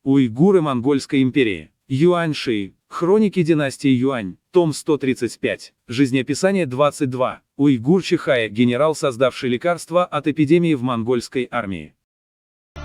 Уйгуры Монгольской империи. Юань-Ши. Хроники династии Юань. Том 135. Жизнеописание 22. Уйгур Чихая, генерал, создавший лекарство от эпидемии в монгольской армии.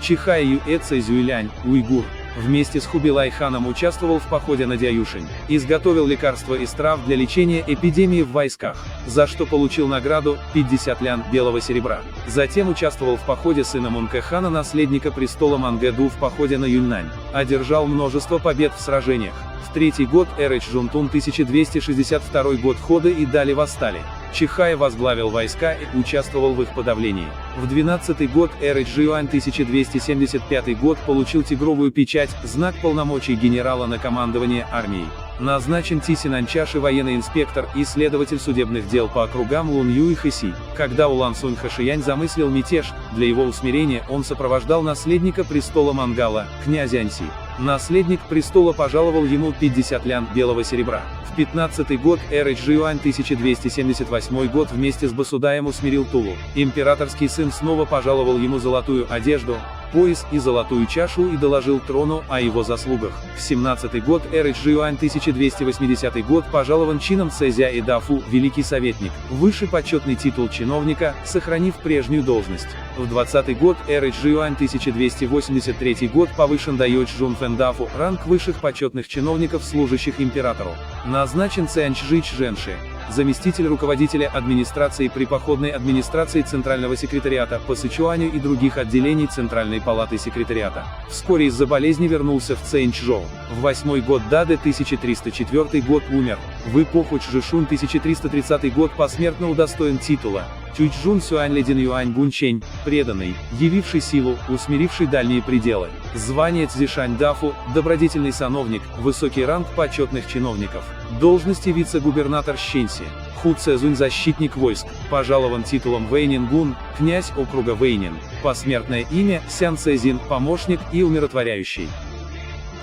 Чихая Юэ Цзюйлянь, уйгур, вместе с Хубилай-ханом участвовал в походе на Дяюшень, изготовил лекарства из трав для лечения эпидемии в войсках, за что получил награду 50 лян белого серебра. Затем участвовал в походе сына Мункэ-хана, наследника престола Мангэ-ду, в походе на Юньнань, одержал множество побед в сражениях. В третий год эры Чжунтун 1262 год хода и Дали восстали. Чихая возглавил войска и участвовал в их подавлении. В 12-й год эры Чжиюань 1275 год получил тигровую печать, знак полномочий генерала на командование армией. Назначен Тисинанчаши военный инспектор и следователь судебных дел по округам Лунью и Хэси. Когда Улан Сунь Хашиянь замыслил мятеж, для его усмирения он сопровождал наследника престола Мангала, князя Аньси. Наследник престола пожаловал ему 50 лян белого серебра. В 15-й год эры Чжиюань 1278 год вместе с Басудаем усмирил Тулу. Императорский сын снова пожаловал ему золотую одежду, пояс и золотую чашу и доложил трону о его заслугах. В 17-й год эры Чжиюань 1280 год пожалован чином Цзя и Дафу, великий советник, высший почетный титул чиновника, сохранив прежнюю должность. В 20-й год эры Чжиюань 1283 год повышен до Йочжун Фэндафу, ранг высших почетных чиновников, служащих императору. Назначен Цяньчжи Чжэнши, заместитель руководителя администрации при походной администрации Центрального секретариата по Сычуаню и других отделений Центральной палаты секретариата. Вскоре из-за болезни вернулся в Цэньчжоу. В 8-й год Дады 1304 год умер. В эпоху Чжишунь 1330 год посмертно удостоен титула Тюйчжун Сюань Ледин Юань Гунчень, преданный, явивший силу, усмиривший дальние пределы. Звание Цзишань Дафу, добродетельный сановник, высокий ранг почетных чиновников. Должности вице-губернатор Щенси. Ху Цзунь защитник войск, пожалован титулом Вэйнин Гун, князь округа Вэйнин. Посмертное имя Сян Цзин, помощник и умиротворяющий.